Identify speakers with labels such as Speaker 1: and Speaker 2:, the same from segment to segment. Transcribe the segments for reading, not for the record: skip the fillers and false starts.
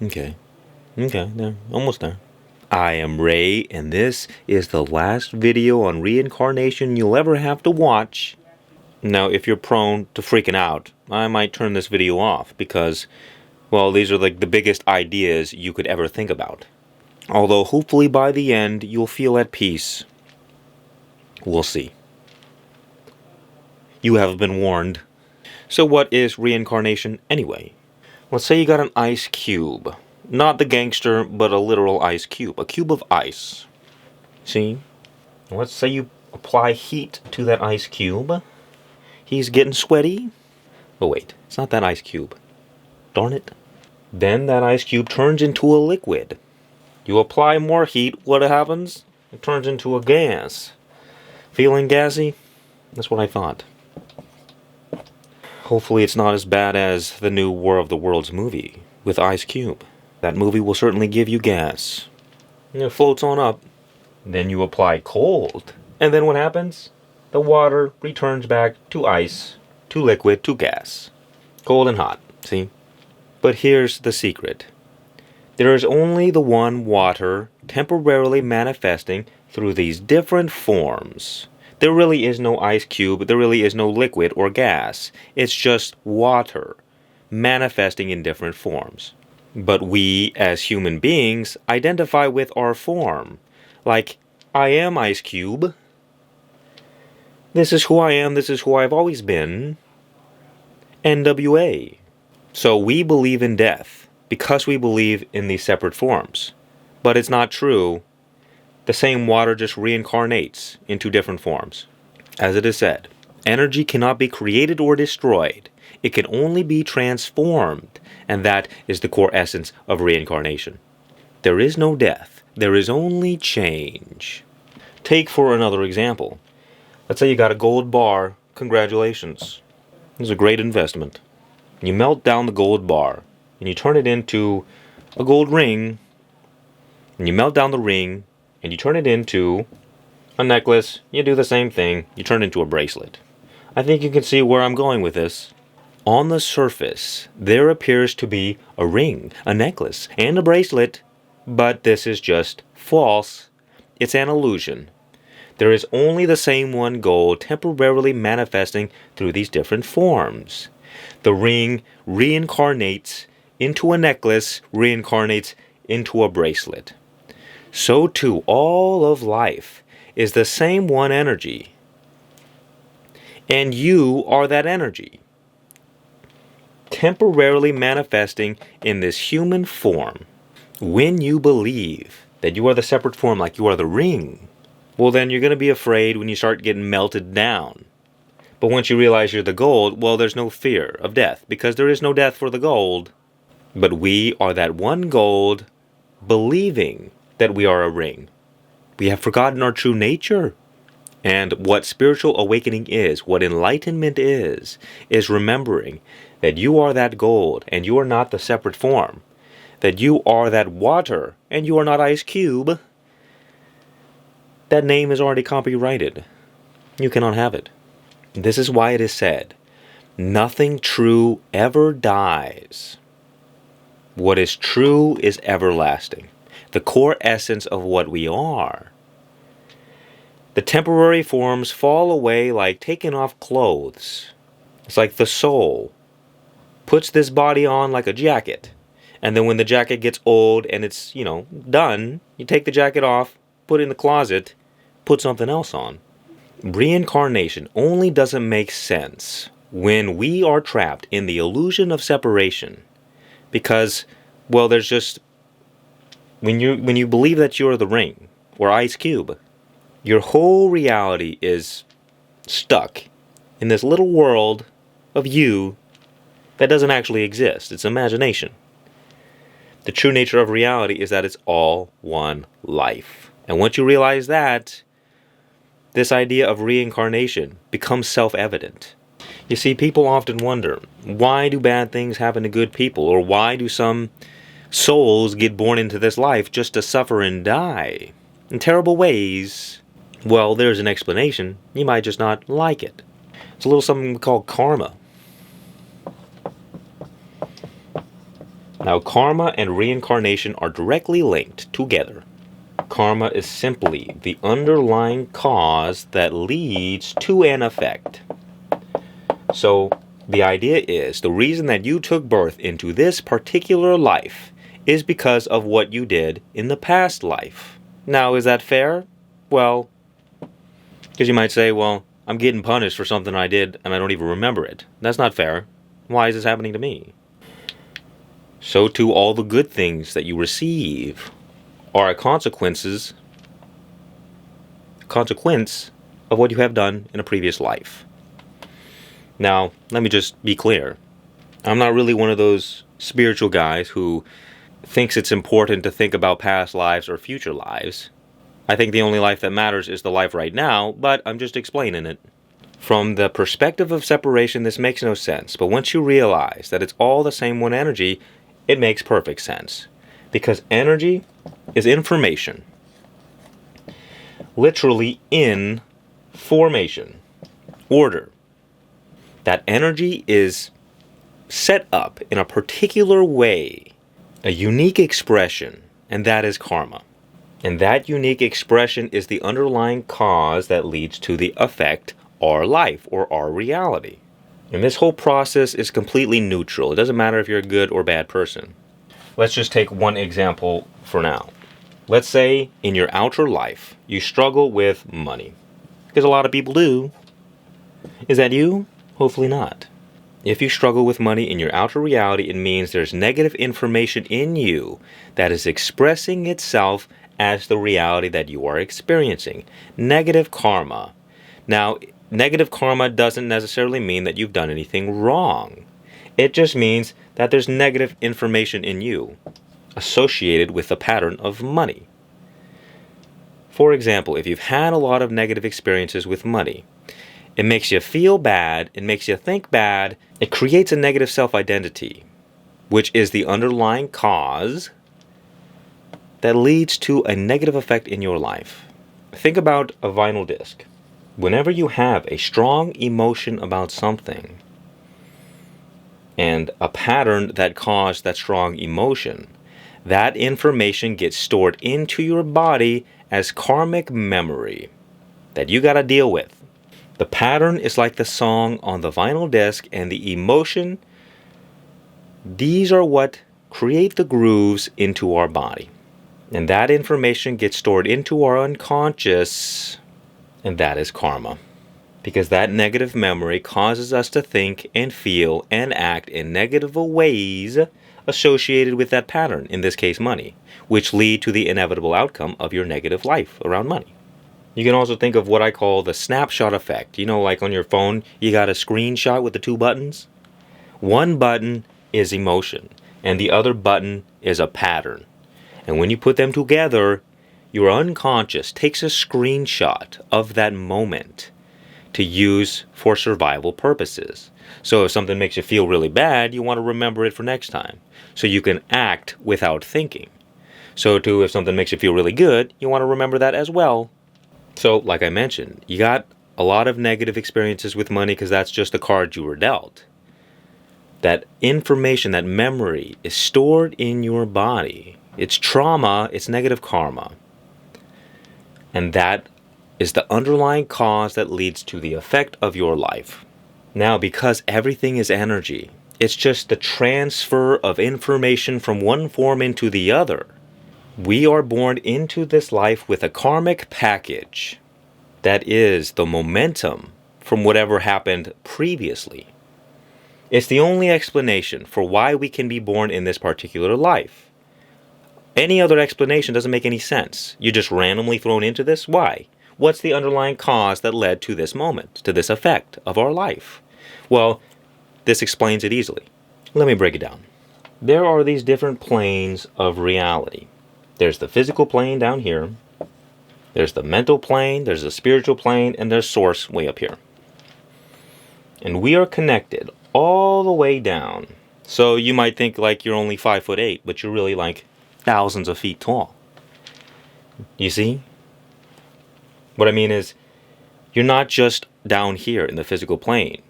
Speaker 1: Okay. Okay, there. Almost there. I am Ray, and this is the last video on reincarnation you'll ever have to watch. Now, if you're prone to freaking out, I might turn this video off because, well, these are like the biggest ideas you could ever think about. Although, hopefully by the end, you'll feel at peace. We'll see. You have been warned. So what is reincarnation anyway? Let's say you got an ice cube. Not the gangster, but a literal ice cube. A cube of ice. See? Let's say you apply heat to that ice cube. He's getting sweaty. Oh wait, it's not that ice cube. Darn it. Then that ice cube turns into a liquid. You apply more heat, what happens? It turns into a gas. Feeling gassy? That's what I thought. Hopefully it's not as bad as the new War of the Worlds movie with Ice Cube. That movie will certainly give you gas. It floats on up. Then you apply cold. And then what happens? The water returns back to ice, to liquid, to gas. Cold and hot, see? But here's the secret. There is only the one water temporarily manifesting through these different forms. There really is no ice cube, there really is no liquid or gas. It's just water, manifesting in different forms. But we, as human beings, identify with our form. Like, I am ice cube. This is who I am, this is who I've always been. NWA. So we believe in death, because we believe in these separate forms. But it's not true. The same water just reincarnates into different forms. As it is said, energy cannot be created or destroyed. It can only be transformed, and that is the core essence of reincarnation. There is no death. There is only change. Take for another example. Let's say you got a gold bar. Congratulations. This is a great investment. You melt down the gold bar, and you turn it into a gold ring, and you melt down the ring, and you turn it into a necklace. You do the same thing. You turn it into a bracelet. I think you can see where I'm going with this. On the surface, there appears to be a ring, a necklace, and a bracelet, but this is just false. It's an illusion. There is only the same one gold temporarily manifesting through these different forms. The ring reincarnates into a necklace, reincarnates into a bracelet. So too, all of life is the same one energy. And you are that energy, temporarily manifesting in this human form. When you believe that you are the separate form, like you are the ring, well then you're going to be afraid when you start getting melted down. But once you realize you're the gold, well there's no fear of death, because there is no death for the gold. But we are that one gold, believing that we are a ring. We have forgotten our true nature. And what spiritual awakening is, what enlightenment is remembering that you are that gold and you are not the separate form. That you are that water and you are not ice cube. That name is already copyrighted. You cannot have it. This is why it is said, nothing true ever dies. What is true is everlasting. The core essence of what we are. The temporary forms fall away like taking off clothes. It's like the soul puts this body on like a jacket. And then when the jacket gets old and it's, done, you take the jacket off, put it in the closet, put something else on. Reincarnation only doesn't make sense when we are trapped in the illusion of separation. Because, well, there's just... When you believe that you're the ring, or ice cube, your whole reality is stuck in this little world of you that doesn't actually exist. It's imagination. The true nature of reality is that it's all one life. And once you realize that, this idea of reincarnation becomes self-evident. You see, people often wonder, why do bad things happen to good people? Or why do some souls get born into this life just to suffer and die in terrible ways? Well, there's an explanation. You might just not like it. It's a little something we call karma. Now, karma and reincarnation are directly linked together. Karma is simply the underlying cause that leads to an effect. So, the idea is the reason that you took birth into this particular life is because of what you did in the past life. Now, is that fair? Well, because you might say, well, I'm getting punished for something I did and I don't even remember it. That's not fair. Why is this happening to me? So too, all the good things that you receive are a consequence of what you have done in a previous life. Now, let me just be clear. I'm not really one of those spiritual guys who thinks it's important to think about past lives or future lives. I think the only life that matters is the life right now, but I'm just explaining it. From the perspective of separation, this makes no sense, but once you realize that it's all the same one energy, it makes perfect sense. Because energy is information. Literally in formation, order. That energy is set up in a particular way, a unique expression, and that is karma. And that unique expression is the underlying cause that leads to the effect, our life, or our reality. And this whole process is completely neutral. It doesn't matter if you're a good or bad person. Let's just take one example for now. Let's say in your outer life, you struggle with money. Because a lot of people do. Is that you? Hopefully not. If you struggle with money in your outer reality, it means there's negative information in you that is expressing itself as the reality that you are experiencing. Negative karma. Now, negative karma doesn't necessarily mean that you've done anything wrong. It just means that there's negative information in you associated with the pattern of money. For example, if you've had a lot of negative experiences with money, it makes you feel bad, it makes you think bad, it creates a negative self-identity, which is the underlying cause that leads to a negative effect in your life. Think about a vinyl disc. Whenever you have a strong emotion about something, and a pattern that caused that strong emotion, that information gets stored into your body as karmic memory that you gotta deal with. The pattern is like the song on the vinyl disc, and the emotion, these are what create the grooves into our body. And that information gets stored into our unconscious, and that is karma. Because that negative memory causes us to think and feel and act in negative ways associated with that pattern, in this case money, which lead to the inevitable outcome of your negative life around money. You can also think of what I call the snapshot effect. You know, like on your phone, you got a screenshot with the two buttons? One button is emotion, and the other button is a pattern. And when you put them together, your unconscious takes a screenshot of that moment to use for survival purposes. So if something makes you feel really bad, you want to remember it for next time, so you can act without thinking. So too, if something makes you feel really good, you want to remember that as well. So, like I mentioned, you got a lot of negative experiences with money because that's just the card you were dealt. That information, that memory is stored in your body. It's trauma, it's negative karma. And that is the underlying cause that leads to the effect of your life. Now, because everything is energy, it's just the transfer of information from one form into the other. We are born into this life with a karmic package that is the momentum from whatever happened previously. It's the only explanation for why we can be born in this particular life. Any other explanation doesn't make any sense. You're just randomly thrown into this? Why? What's the underlying cause that led to this moment, to this effect of our life? Well, this explains it easily. Let me break it down. There are these different planes of reality. There's the physical plane down here. There's the mental plane, there's the spiritual plane, and there's source way up here. And we are connected all the way down. So you might think like you're only 5'8", but you're really like thousands of feet tall. You see? What I mean is, you're not just down here in the physical plane.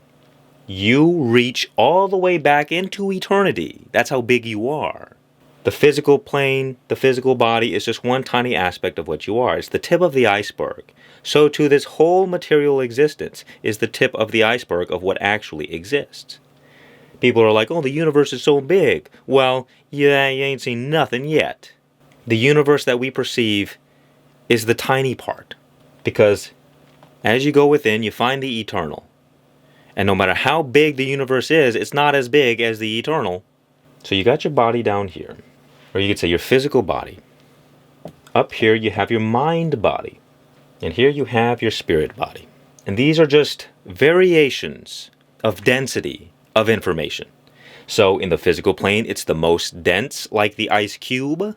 Speaker 1: you reach all the way back into eternity. That's how big you are. The physical plane, the physical body is just one tiny aspect of what you are. It's the tip of the iceberg. So too, this whole material existence is the tip of the iceberg of what actually exists. People are like, oh, the universe is so big. Well, yeah, you ain't seen nothing yet. The universe that we perceive is the tiny part. Because as you go within, you find the eternal. And no matter how big the universe is, it's not as big as the eternal. So you got your body down here. Or you could say your physical body. Up here you have your mind body. And here you have your spirit body. And these are just variations of density of information. So in the physical plane, it's the most dense, like the ice cube.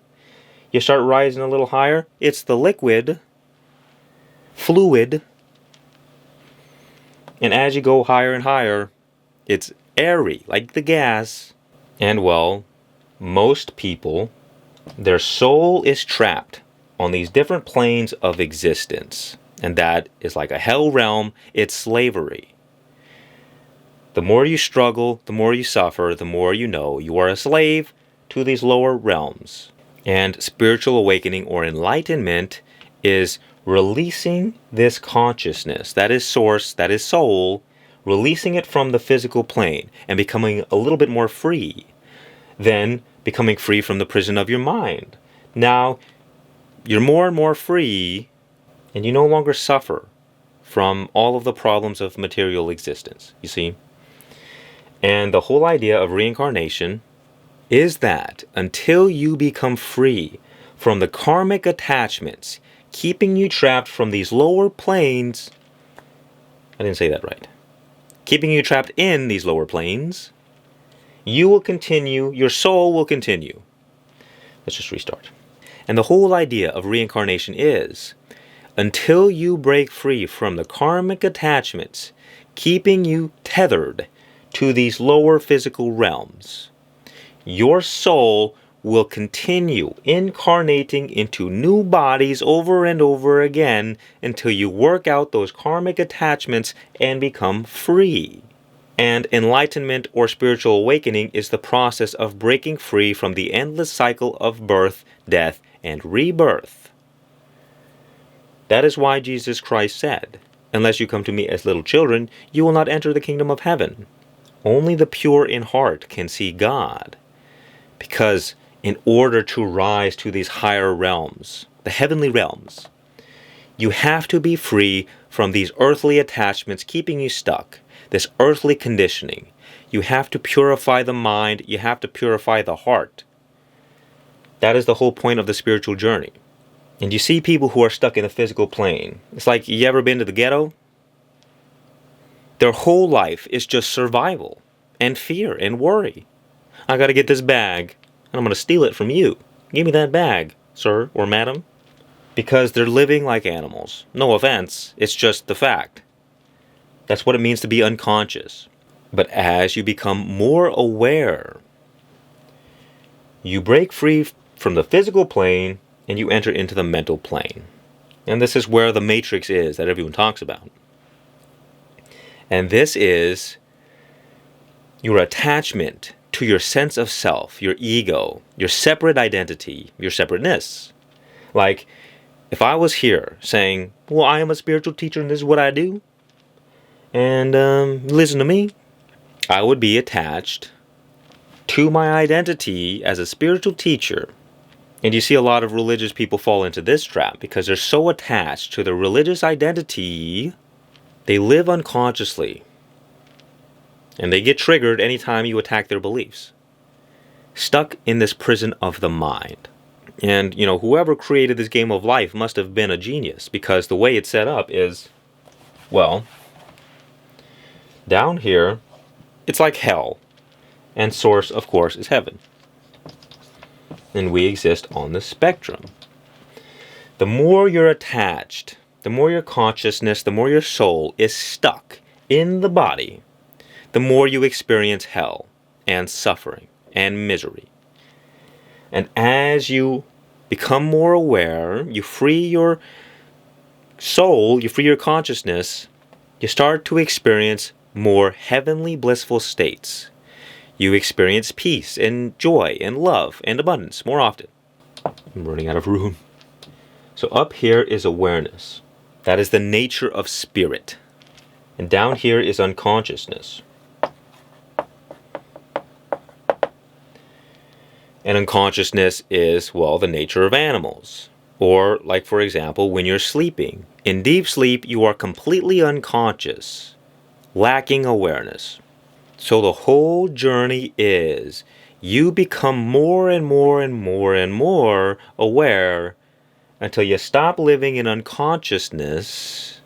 Speaker 1: You start rising a little higher, it's the liquid, fluid. And as you go higher and higher, it's airy, like the gas. And well, most people, their soul is trapped on these different planes of existence. And that is like a hell realm, it's slavery. The more you struggle, the more you suffer, the more you know you are a slave to these lower realms. And spiritual awakening or enlightenment is releasing this consciousness, that is source, that is soul, releasing it from the physical plane and becoming a little bit more free. Then becoming free from the prison of your mind. Now, you're more and more free, and you no longer suffer from all of the problems of material existence, you see? And the whole idea of reincarnation is that until you become free from the karmic attachments, keeping you trapped from these lower planes, I didn't say that right, keeping you trapped in these lower planes, you will continue, your soul will continue. Let's just restart. And the whole idea of reincarnation is, until you break free from the karmic attachments, keeping you tethered to these lower physical realms, your soul will continue incarnating into new bodies over and over again until you work out those karmic attachments and become free. And enlightenment or spiritual awakening is the process of breaking free from the endless cycle of birth, death, and rebirth. That is why Jesus Christ said, unless you come to me as little children, you will not enter the kingdom of heaven. Only the pure in heart can see God. Because in order to rise to these higher realms, the heavenly realms, you have to be free from these earthly attachments keeping you stuck. This earthly conditioning. You have to purify the mind. You have to purify the heart. That is the whole point of the spiritual journey. And you see people who are stuck in the physical plane. It's like, you ever been to the ghetto? Their whole life is just survival and fear and worry. I gotta get this bag, and I'm gonna steal it from you. Give me that bag, sir or madam. Because they're living like animals. No offense, it's just the fact. That's what it means to be unconscious. But as you become more aware, you break free from the physical plane and you enter into the mental plane. And this is where the matrix is that everyone talks about. And this is your attachment to your sense of self, your ego, your separate identity, your separateness. Like, if I was here saying, well, I am a spiritual teacher and this is what I do, and listen to me, I would be attached to my identity as a spiritual teacher. And you see a lot of religious people fall into this trap because they're so attached to their religious identity, they live unconsciously. And they get triggered anytime you attack their beliefs. Stuck in this prison of the mind. And, whoever created this game of life must have been a genius, because the way it's set up is, well, down here, it's like hell. And source, of course, is heaven. And we exist on the spectrum. The more you're attached, the more your consciousness, the more your soul is stuck in the body, the more you experience hell and suffering and misery. And as you become more aware, you free your soul, you free your consciousness, you start to experience more heavenly blissful states. You experience peace and joy and love and abundance more often. I'm running out of room. So up here is awareness. That is the nature of spirit. And down here is unconsciousness. And unconsciousness is, well, the nature of animals. Or, like for example, when you're sleeping. In deep sleep, you are completely unconscious, lacking awareness. So the whole journey is you become more and more and more and more aware until you stop living in unconsciousness.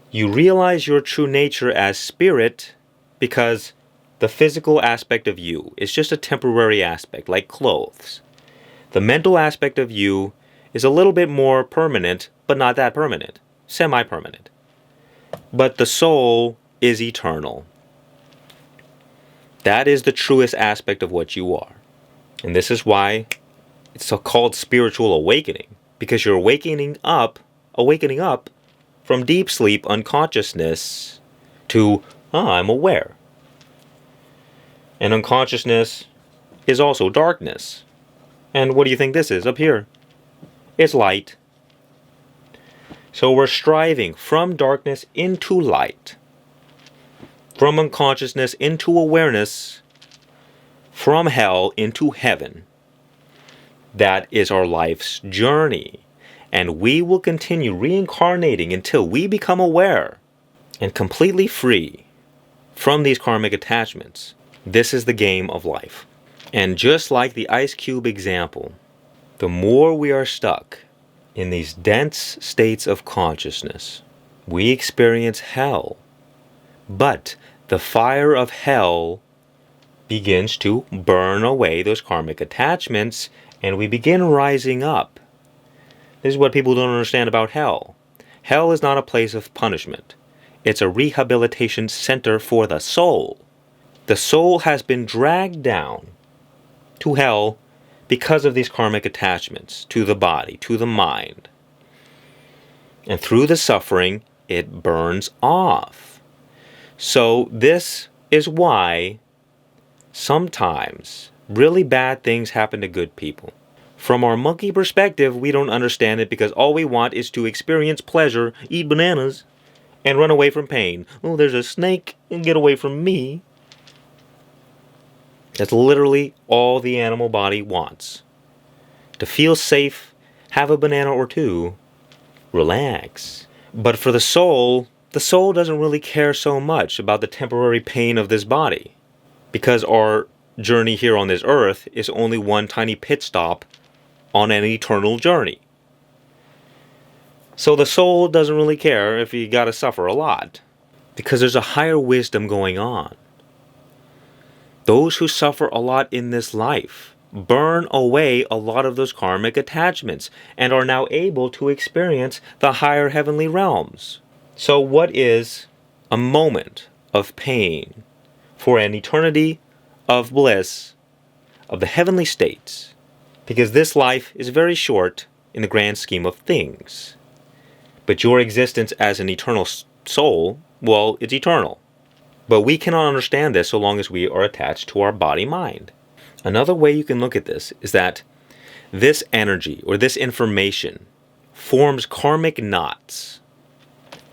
Speaker 1: You realize your true nature as spirit, because the physical aspect of you is just a temporary aspect, like clothes. The mental aspect of you is a little bit more permanent, but not that permanent, semi-permanent. But the soul is eternal. That is the truest aspect of what you are. And this is why it's so called spiritual awakening, because you're awakening up from deep sleep unconsciousness to, I'm aware. And unconsciousness is also darkness. And what do you think this is up here? It's light. So we're striving from darkness into light, from unconsciousness into awareness, from hell into heaven. That is our life's journey. And we will continue reincarnating until we become aware and completely free from these karmic attachments. This is the game of life. And just like the ice cube example, the more we are stuck in these dense states of consciousness, we experience hell. But the fire of hell begins to burn away those karmic attachments, and we begin rising up. This is what people don't understand about hell. Hell is not a place of punishment. It's a rehabilitation center for the soul. The soul has been dragged down to hell because of these karmic attachments to the body, to the mind. And through the suffering, it burns off. So this is why sometimes really bad things happen to good people. From our monkey perspective, we don't understand it because all we want is to experience pleasure, eat bananas, and run away from pain. Oh, there's a snake, and get away from me. That's literally all the animal body wants. To feel safe, have a banana or two, relax. But for the soul doesn't really care so much about the temporary pain of this body, because our journey here on this earth is only one tiny pit stop on an eternal journey. So the soul doesn't really care if you gotta suffer a lot, because there's a higher wisdom going on. Those who suffer a lot in this life burn away a lot of those karmic attachments and are now able to experience the higher heavenly realms. So what is a moment of pain for an eternity of bliss, of the heavenly states? Because this life is very short in the grand scheme of things. But your existence as an eternal soul, well, it's eternal. But we cannot understand this so long as we are attached to our body-mind. Another way you can look at this is that this energy or this information forms karmic knots.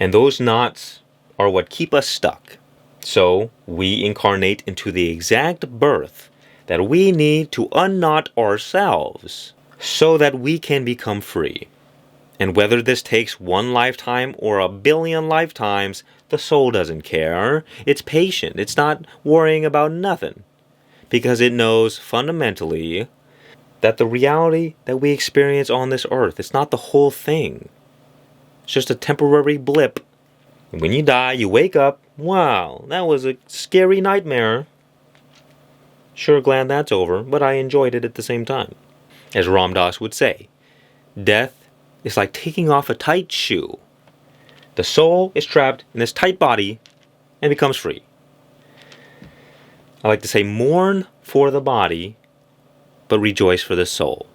Speaker 1: And those knots are what keep us stuck. So we incarnate into the exact birth that we need to unknot ourselves so that we can become free. And whether this takes one lifetime or a billion lifetimes, the soul doesn't care. It's patient. It's not worrying about nothing. Because it knows fundamentally that the reality that we experience on this earth, it's not the whole thing. It's just a temporary blip. And when you die, you wake up. Wow, that was a scary nightmare. Sure glad that's over, but I enjoyed it at the same time. As Ram Dass would say, death is like taking off a tight shoe. The soul is trapped in this tight body and becomes free. I like to say mourn for the body, but rejoice for the soul.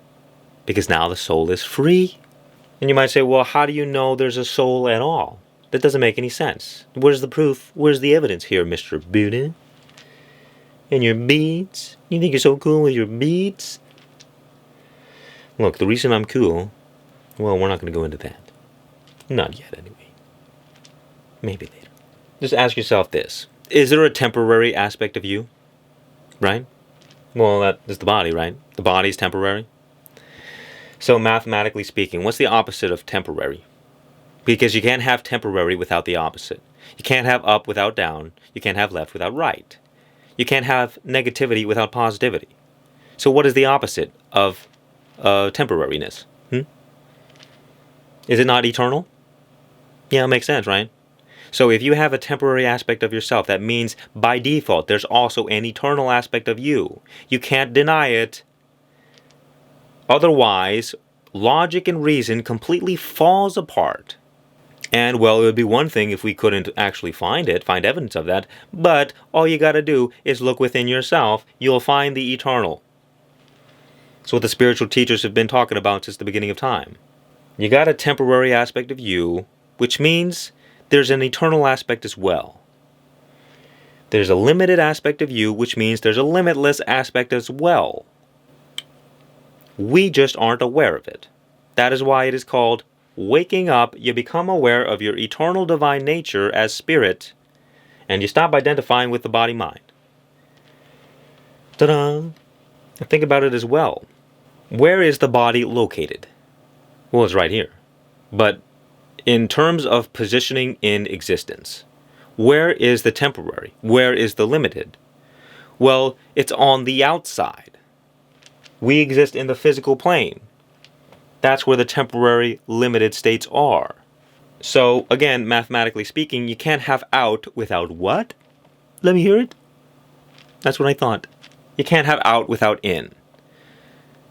Speaker 1: Because now the soul is free. And you might say, well, how do you know there's a soul at all? That doesn't make any sense. Where's the proof? Where's the evidence here, Mr. Buddha? And your beads? You think you're so cool with your beads? Look, the reason I'm cool, well, we're not going to go into that. Not yet, anyway. Maybe later. Just ask yourself this. Is there a temporary aspect of you? Right? Well, that is the body, right? The body's temporary. So mathematically speaking, what's the opposite of temporary? Because you can't have temporary without the opposite. You can't have up without down. You can't have left without right. You can't have negativity without positivity. So what is the opposite of temporariness? Is it not eternal? Yeah, it makes sense, right? So if you have a temporary aspect of yourself, that means by default there's also an eternal aspect of you. You can't deny it. Otherwise, logic and reason completely falls apart. And, well, it would be one thing if we couldn't actually find evidence of that, but all you gotta do is look within yourself. You'll find the eternal. It's what the spiritual teachers have been talking about since the beginning of time. You got a temporary aspect of you, which means there's an eternal aspect as well. There's a limited aspect of you, which means there's a limitless aspect as well. We just aren't aware of it. That is why it is called waking up. You become aware of your eternal divine nature as spirit, and you stop identifying with the body-mind. Ta-da! Think about it as well. Where is the body located? Well, it's right here. But in terms of positioning in existence, where is the temporary? Where is the limited? Well, it's on the outside. We exist in the physical plane. That's where the temporary limited states are. So, again, mathematically speaking, you can't have out without what? Let me hear it. That's what I thought. You can't have out without in.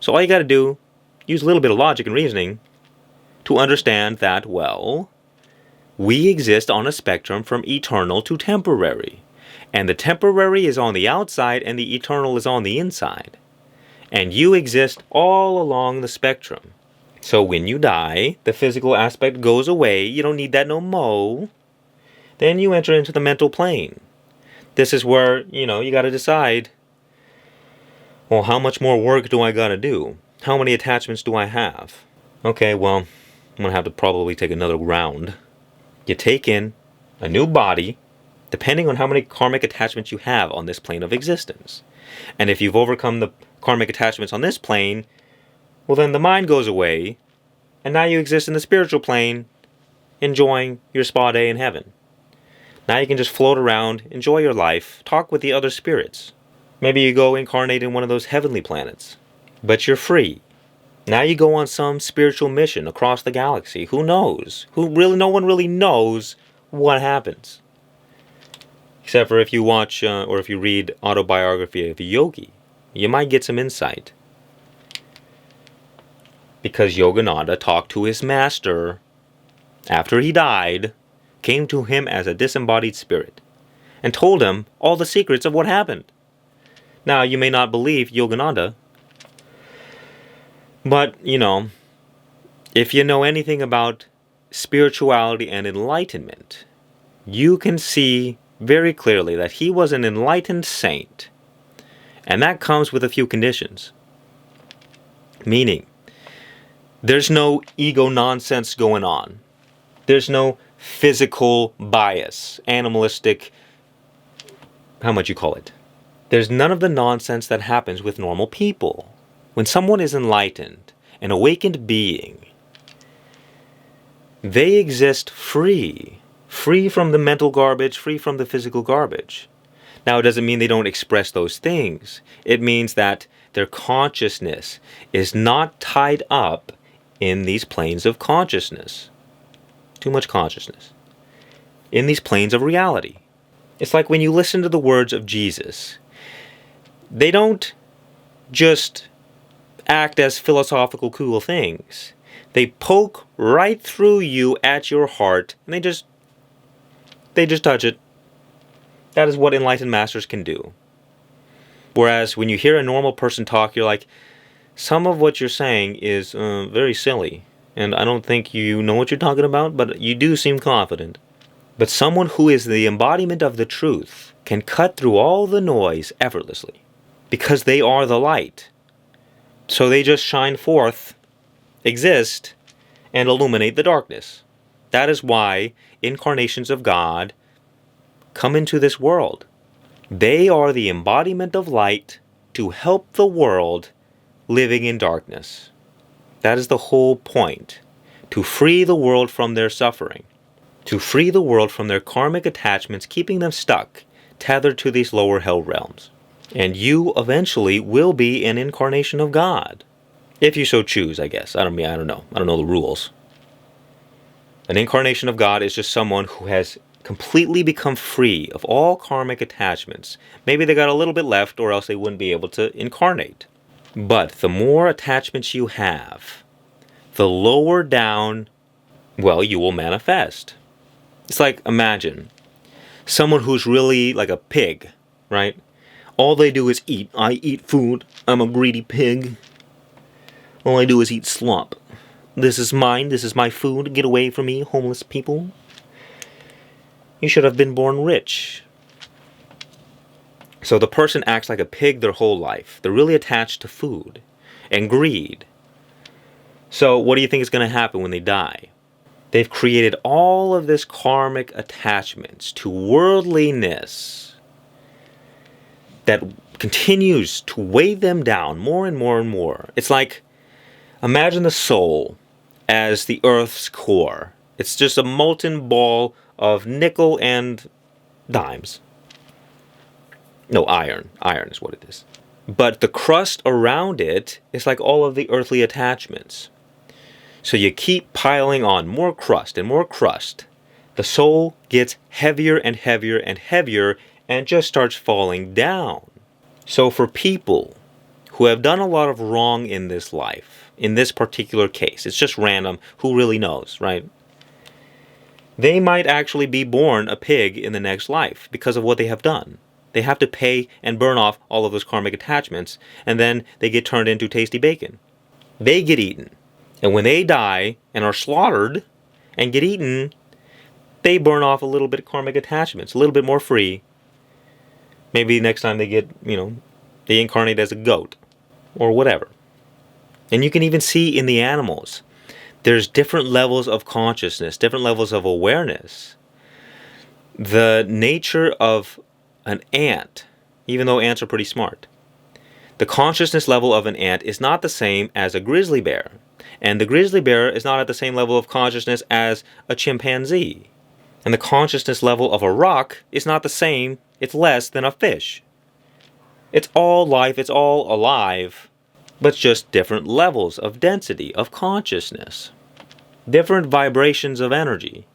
Speaker 1: So all you gotta do, use a little bit of logic and reasoning to understand that, well, we exist on a spectrum from eternal to temporary. And the temporary is on the outside and the eternal is on the inside. And you exist all along the spectrum. So when you die, the physical aspect goes away. You don't need that no more. Then you enter into the mental plane. This is where, you gotta decide, well, how much more work do I gotta do? How many attachments do I have? Okay, well, I'm gonna have to probably take another round. You take in a new body, depending on how many karmic attachments you have on this plane of existence. And if you've overcome the karmic attachments on this plane, well, then the mind goes away, and now you exist in the spiritual plane, enjoying your spa day in heaven. Now you can just float around, enjoy your life, talk with the other spirits. Maybe you go incarnate in one of those heavenly planets. But you're free. Now you go on some spiritual mission across the galaxy. Who knows? No one really knows what happens. Except for if you watch or if you read Autobiography of a Yogi. You might get some insight. Because Yogananda talked to his master after he died, came to him as a disembodied spirit, and told him all the secrets of what happened. Now, you may not believe Yogananda, but, if you know anything about spirituality and enlightenment, you can see very clearly that he was an enlightened saint. And that comes with a few conditions. Meaning, there's no ego nonsense going on. There's no physical bias, animalistic, how much you call it. There's none of the nonsense that happens with normal people. When someone is enlightened, an awakened being, they exist free from the mental garbage, free from the physical garbage. Now, it doesn't mean they don't express those things. It means that their consciousness is not tied up in these planes of consciousness. Too much consciousness. In these planes of reality. It's like when you listen to the words of Jesus. They don't just act as philosophical cool things. They poke right through you at your heart, and they just touch it. That is what enlightened masters can do. Whereas when you hear a normal person talk, you're like, some of what you're saying is very silly, and I don't think you know what you're talking about, but you do seem confident. But someone who is the embodiment of the truth can cut through all the noise effortlessly, because they are the light. So they just shine forth, exist, and illuminate the darkness. That is why incarnations of God come into this world. They are the embodiment of light to help the world living in darkness. That is the whole point. To free the world from their suffering. To free the world from their karmic attachments, keeping them stuck, tethered to these lower hell realms. And you eventually will be an incarnation of God. If you so choose, I guess. I don't know. I don't know the rules. An incarnation of God is just someone who has completely become free of all karmic attachments. Maybe they got a little bit left, or else they wouldn't be able to incarnate. But the more attachments you have, the lower down, well, you will manifest. It's like, imagine someone who's really like a pig, right? All they do is eat. I eat food. I'm a greedy pig. All I do is eat slop. This is mine. This is my food. Get away from me, homeless people. You should have been born rich. So the person acts like a pig their whole life. They're really attached to food and greed. So what do you think is going to happen when they die? They've created all of this karmic attachments to worldliness that continues to weigh them down more and more and more. It's like, imagine the soul as the earth's core. It's just a molten ball of nickel and dimes. No, iron. Iron is what it is. But the crust around it is like all of the earthly attachments. So you keep piling on more crust and more crust. The soul gets heavier and heavier and heavier and just starts falling down. So for people who have done a lot of wrong in this life, in this particular case, it's just random, who really knows, right? They might actually be born a pig in the next life because of what they have done. They have to pay and burn off all of those karmic attachments, and then they get turned into tasty bacon. They get eaten. And when they die and are slaughtered and get eaten, they burn off a little bit of karmic attachments, a little bit more free. Maybe next time they get, they incarnate as a goat or whatever. And you can even see in the animals, there's different levels of consciousness, different levels of awareness. The nature of an ant, even though ants are pretty smart, the consciousness level of an ant is not the same as a grizzly bear. And the grizzly bear is not at the same level of consciousness as a chimpanzee. And the consciousness level of a rock is not the same, it's less than a fish. It's all life, it's all alive, but it's just different levels of density, of consciousness. Different vibrations of energy.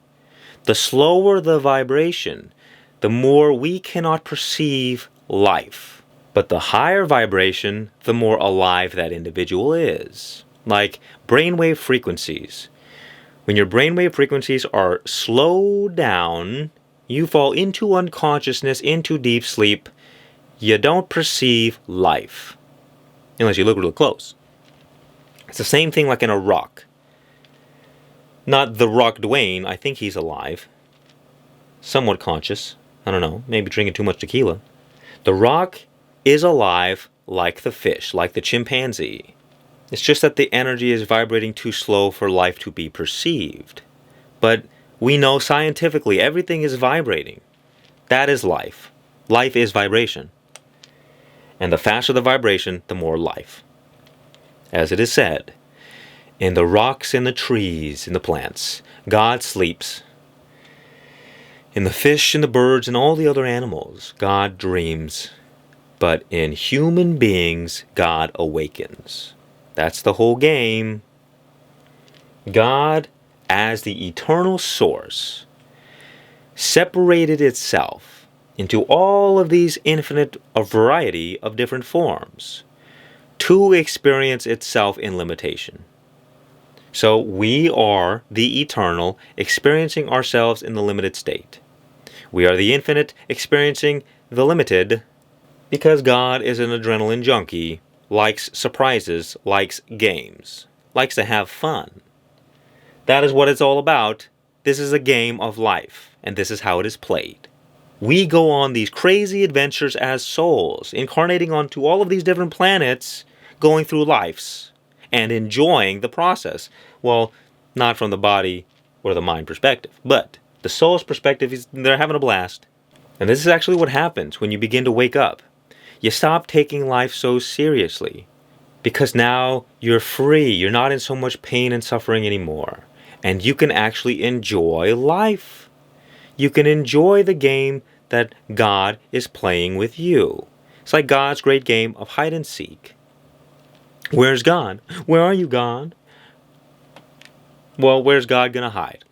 Speaker 1: The slower the vibration, the more we cannot perceive life. But the higher vibration, the more alive that individual is. Like brainwave frequencies. When your brainwave frequencies are slowed down, you fall into unconsciousness, into deep sleep. You don't perceive life. Unless you look really close. It's the same thing like in a rock. Not the Rock Dwayne, I think he's alive. Somewhat conscious. I don't know, maybe drinking too much tequila. The rock is alive like the fish, like the chimpanzee. It's just that the energy is vibrating too slow for life to be perceived. But we know scientifically everything is vibrating. That is life. Life is vibration. And the faster the vibration, the more life. As it is said, in the rocks, in the trees, in the plants, God sleeps. In the fish and the birds and all the other animals, God dreams. But in human beings, God awakens. That's the whole game. God, as the eternal source, separated itself into all of these infinite variety of different forms to experience itself in limitation. So we are the eternal experiencing ourselves in the limited state. We are the infinite experiencing the limited because God is an adrenaline junkie, likes surprises, likes games, likes to have fun. That is what it's all about. This is a game of life. and this is how it is played. We go on these crazy adventures as souls, incarnating onto all of these different planets, going through lives, and enjoying the process. Well, not from the body or the mind perspective, but the soul's perspective is they're having a blast. And this is actually what happens when you begin to wake up. You stop taking life so seriously because now you're free. You're not in so much pain and suffering anymore. And you can actually enjoy life. You can enjoy the game that God is playing with you. It's like God's great game of hide and seek. Where's God? Where are you, God? Well, where's God gonna hide?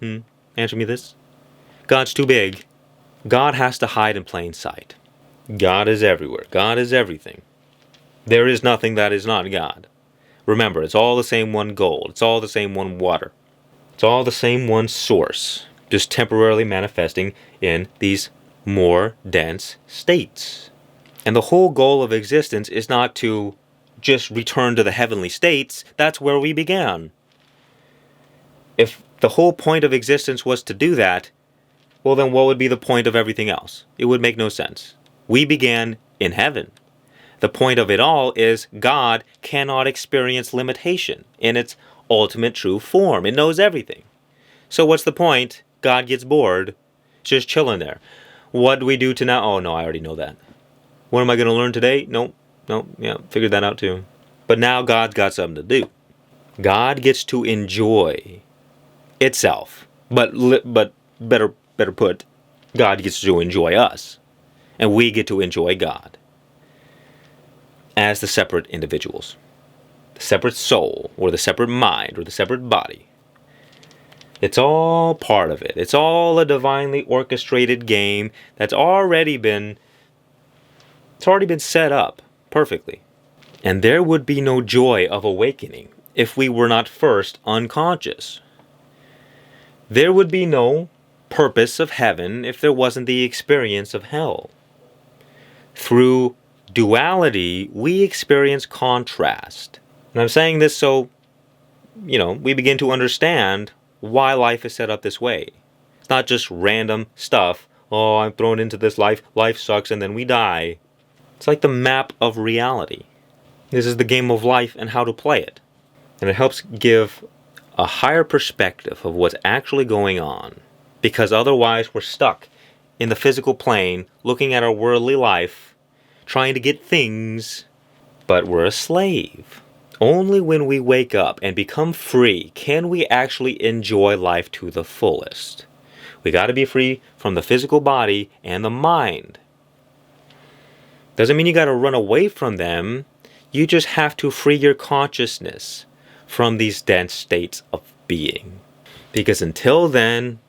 Speaker 1: Answer me this. God's too big. God has to hide in plain sight. God is everywhere. God is everything. There is nothing that is not God. Remember, it's all the same one gold. It's all the same one water. It's all the same one source, just temporarily manifesting in these more dense states. And the whole goal of existence is not to just return to the heavenly states. That's where we began. If the whole point of existence was to do that, well, then what would be the point of everything else? It would make no sense. We began in heaven. The point of it all is God cannot experience limitation in its ultimate true form. It knows everything. So what's the point? God gets bored, just chilling there. What do we do to now? Oh, no, I already know that. What am I going to learn today? Nope, yeah, figured that out too. But now God's got something to do. God gets to enjoy itself. But better put, God gets to enjoy us. And we get to enjoy God as the separate individuals. The separate soul, or the separate mind, or the separate body. It's all part of it. It's all a divinely orchestrated game that's already been set up perfectly. And there would be no joy of awakening if we were not first unconscious. There would be no purpose of heaven if there wasn't the experience of hell. Through duality, we experience contrast. And I'm saying this so, we begin to understand why life is set up this way. It's not just random stuff. Oh, I'm thrown into this life. Life sucks and then we die. It's like the map of reality. This is the game of life and how to play it. And it helps give a higher perspective of what's actually going on. Because otherwise we're stuck in the physical plane, looking at our worldly life, trying to get things, but we're a slave. Only when we wake up and become free can we actually enjoy life to the fullest. We got to be free from the physical body and the mind. Doesn't mean you got to run away from them. You just have to free your consciousness from these dense states of being. Because until then,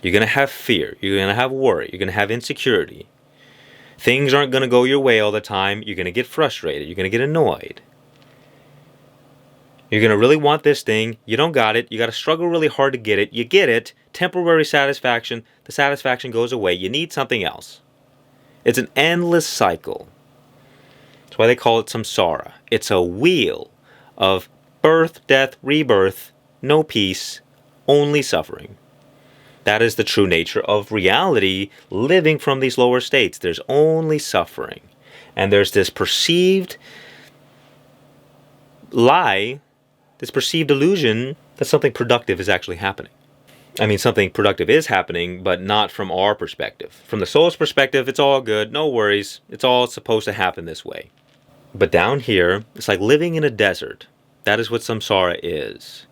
Speaker 1: you're going to have fear. You're going to have worry. You're going to have insecurity. Things aren't going to go your way all the time. You're going to get frustrated. You're going to get annoyed. You're going to really want this thing. You don't got it. You got to struggle really hard to get it. You get it. Temporary satisfaction. The satisfaction goes away. You need something else. It's an endless cycle. That's why they call it samsara. It's a wheel of birth, death, rebirth, no peace, only suffering. That is the true nature of reality, living from these lower states. There's only suffering. And there's this perceived lie, this perceived illusion that something productive is actually happening. I mean, something productive is happening, but not from our perspective. From the soul's perspective, it's all good, no worries. It's all supposed to happen this way. But down here, it's like living in a desert. That is what samsara is.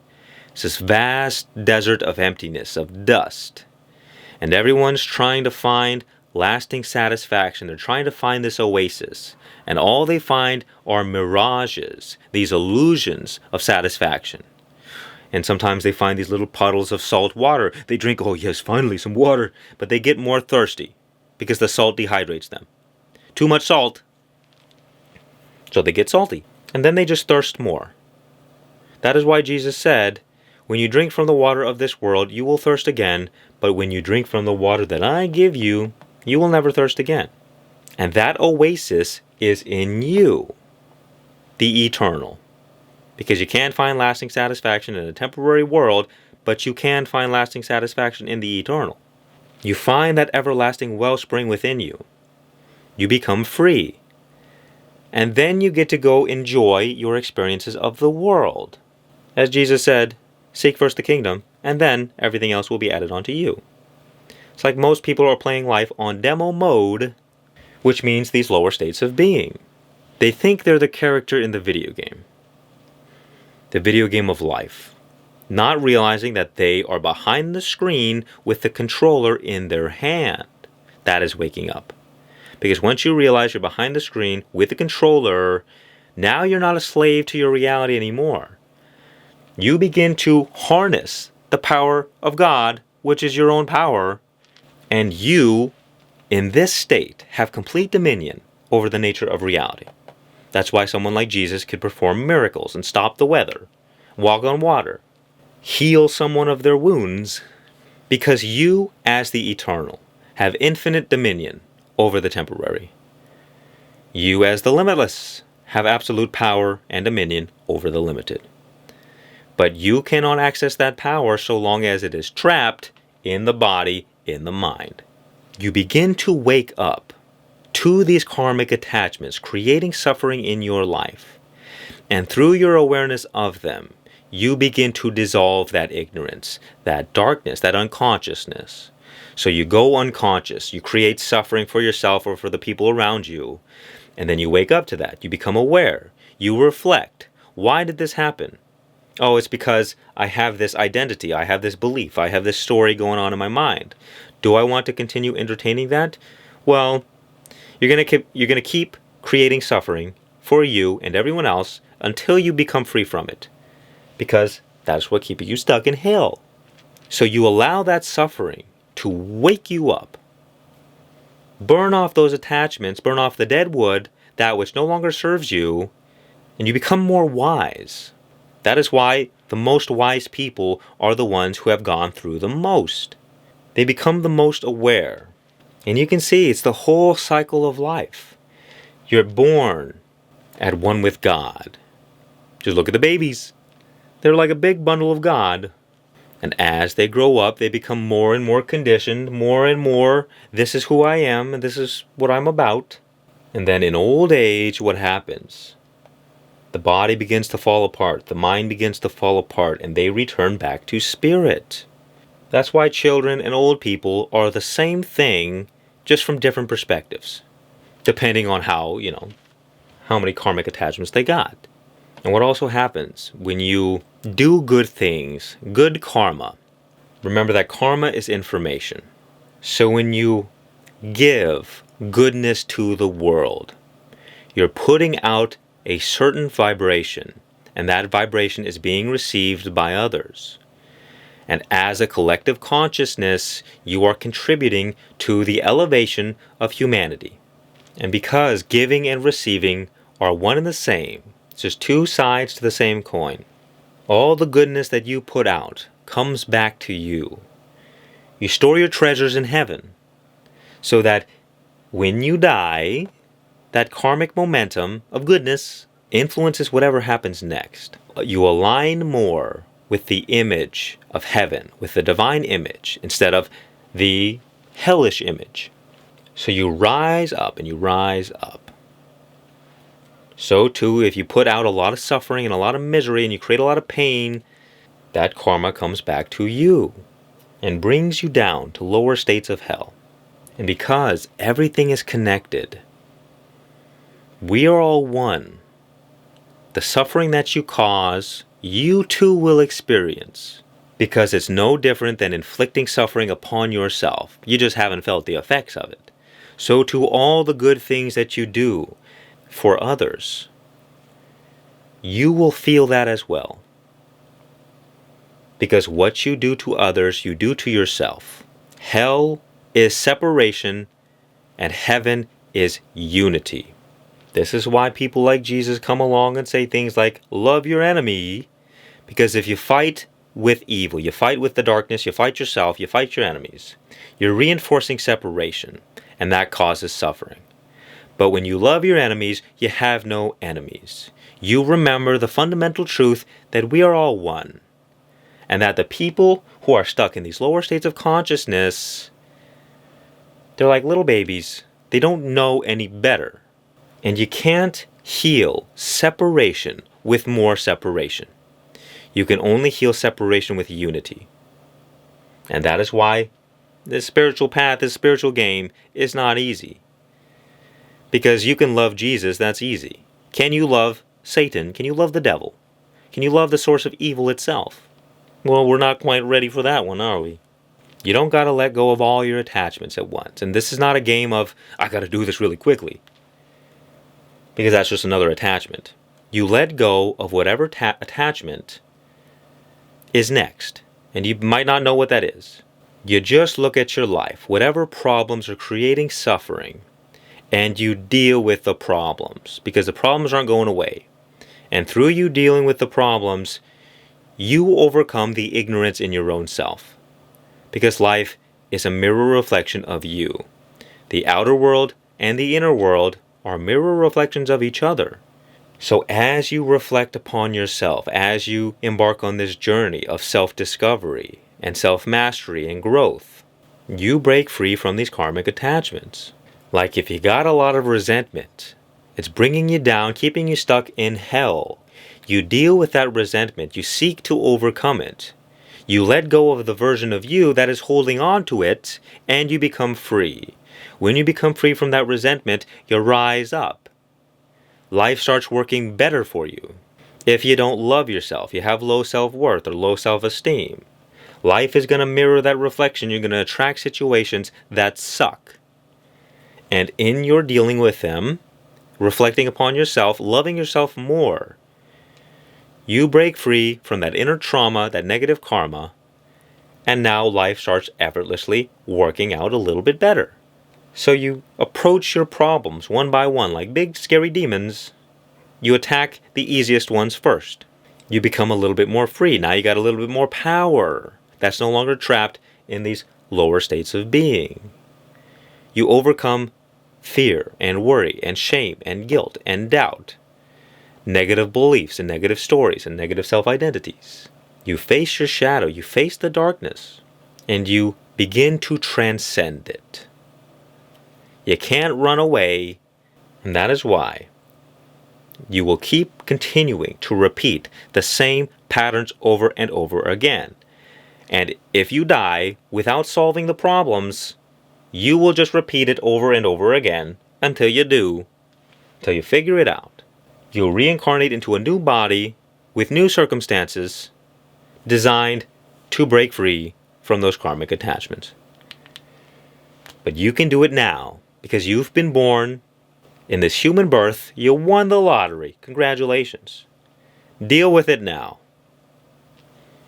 Speaker 1: It's this vast desert of emptiness, of dust. And everyone's trying to find lasting satisfaction. They're trying to find this oasis. And all they find are mirages, these illusions of satisfaction. And sometimes they find these little puddles of salt water. They drink, oh yes, finally some water. But they get more thirsty because the salt dehydrates them. Too much salt. So they get salty. And then they just thirst more. That is why Jesus said, when you drink from the water of this world, you will thirst again. But when you drink from the water that I give you, you will never thirst again. And that oasis is in you, the eternal. Because you can't find lasting satisfaction in a temporary world, but you can find lasting satisfaction in the eternal. You find that everlasting wellspring within you. You become free. And then you get to go enjoy your experiences of the world. As Jesus said, seek first the kingdom, and then everything else will be added onto you. It's like most people are playing life on demo mode, which means these lower states of being. They think they're the character in the video game of life, not realizing that they are behind the screen with the controller in their hand. That is waking up. Because once you realize you're behind the screen with the controller, now you're not a slave to your reality anymore. You begin to harness the power of God, which is your own power, and you, in this state, have complete dominion over the nature of reality. That's why someone like Jesus could perform miracles and stop the weather, walk on water, heal someone of their wounds, because you, as the eternal, have infinite dominion over the temporary. You, as the limitless, have absolute power and dominion over the limited. But you cannot access that power so long as it is trapped in the body, in the mind. You begin to wake up to these karmic attachments, creating suffering in your life. And through your awareness of them, you begin to dissolve that ignorance, that darkness, that unconsciousness. So you go unconscious, you create suffering for yourself or for the people around you, and then you wake up to that. You become aware. You reflect. Why did this happen? Oh, it's because I have this identity, I have this belief, I have this story going on in my mind. Do I want to continue entertaining that? Well, you're going to keep creating suffering for you and everyone else until you become free from it. Because that's what keeps you stuck in hell. So you allow that suffering to wake you up. Burn off those attachments, burn off the dead wood, that which no longer serves you, and you become more wise. That is why the most wise people are the ones who have gone through the most. They become the most aware. And you can see it's the whole cycle of life. You're born at one with God. Just look at the babies. They're like a big bundle of God. And as they grow up, they become more and more conditioned, more and more, this is who I am, and this is what I'm about. And then in old age, what happens? The body begins to fall apart, the mind begins to fall apart, and they return back to spirit. That's why children and old people are the same thing, just from different perspectives, depending on how many karmic attachments they got. And what also happens when you do good things, good karma, remember that karma is information. So when you give goodness to the world, you're putting out a certain vibration, and that vibration is being received by others. And as a collective consciousness, you are contributing to the elevation of humanity. And because giving and receiving are one and the same, it's just two sides to the same coin, all the goodness that you put out comes back to you. You store your treasures in heaven, so that when you die, that karmic momentum of goodness influences whatever happens next. You align more with the image of heaven, with the divine image, instead of the hellish image. So you rise up and you rise up. So too, if you put out a lot of suffering and a lot of misery and you create a lot of pain, that karma comes back to you and brings you down to lower states of hell. And because everything is connected, we are all one. The suffering that you cause, you too will experience, because it's no different than inflicting suffering upon yourself. You just haven't felt the effects of it. So to all the good things that you do for others, you will feel that as well. Because what you do to others, you do to yourself. Hell is separation, and heaven is unity. This is why people like Jesus come along and say things like, love your enemy, because if you fight with evil, you fight with the darkness, you fight yourself, you fight your enemies, you're reinforcing separation, and that causes suffering. But when you love your enemies, you have no enemies. You remember the fundamental truth that we are all one, and that the people who are stuck in these lower states of consciousness, They're like little babies. They don't know any better. And you can't heal separation with more separation. You can only heal separation with unity. And that is why this spiritual path, this spiritual game is not easy. Because you can love Jesus, that's easy. Can you love Satan? Can you love the devil? Can you love the source of evil itself? Well, we're not quite ready for that one, are we? You don't gotta let go of all your attachments at once. And this is not a game of, I gotta do this really quickly. Because that's just another attachment. You let go of whatever attachment is next. And you might not know what that is. You just look at your life, whatever problems are creating suffering, and you deal with the problems. Because the problems aren't going away. And through you dealing with the problems, you overcome the ignorance in your own self. Because life is a mirror reflection of you. The outer world and the inner world are mirror reflections of each other. So as you reflect upon yourself, as you embark on this journey of self-discovery and self-mastery and growth, you break free from these karmic attachments. Like if you got a lot of resentment, it's bringing you down, keeping you stuck in hell. You deal with that resentment. You seek to overcome it. You let go of the version of you that is holding on to it, and you become free. When you become free from that resentment, you rise up. Life starts working better for you. If you don't love yourself, you have low self-worth or low self-esteem, life is going to mirror that reflection. You're going to attract situations that suck. And in your dealing with them, reflecting upon yourself, loving yourself more, you break free from that inner trauma, that negative karma, and now life starts effortlessly working out a little bit better. So you approach your problems one by one like big scary demons. You attack the easiest ones first. You become a little bit more free. Now you got a little bit more power. That's no longer trapped in these lower states of being. You overcome fear and worry and shame and guilt and doubt, negative beliefs and negative stories and negative self-identities. You face your shadow, you face the darkness, and you begin to transcend it. You can't run away, and that is why you will keep continuing to repeat the same patterns over and over again. And if you die without solving the problems, you will just repeat it over and over again until you do, until you figure it out. You'll reincarnate into a new body with new circumstances designed to break free from those karmic attachments. But you can do it now because you've been born in this human birth. You won the lottery. Congratulations. Deal with it now.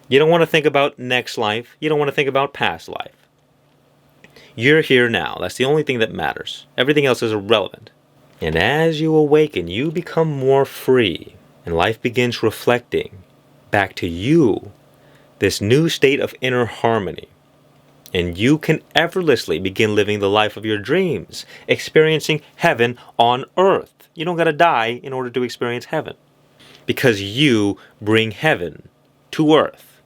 Speaker 1: You don't want to think about next life. You don't want to think about past life. You're here now. That's the only thing that matters. Everything else is irrelevant. And as you awaken, you become more free, and life begins reflecting back to you this new state of inner harmony. And you can effortlessly begin living the life of your dreams, experiencing heaven on earth. You don't got to die in order to experience heaven, because you bring heaven to earth.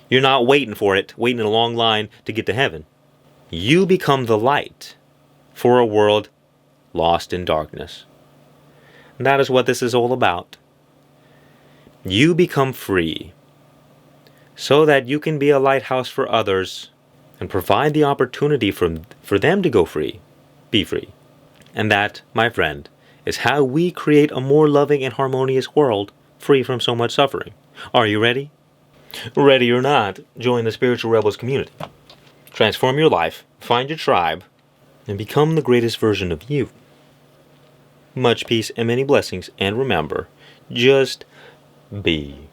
Speaker 1: You're not waiting for it, waiting in a long line to get to heaven. You become the light for a world lost in darkness. And that is what this is all about. You become free so that you can be a lighthouse for others and provide the opportunity for them to go free, be free. And that, my friend, is how we create a more loving and harmonious world free from so much suffering. Are you ready? Ready or not, join the Spiritual Rebels community. Transform your life, find your tribe, and become the greatest version of you. Much peace and many blessings, and remember, just be.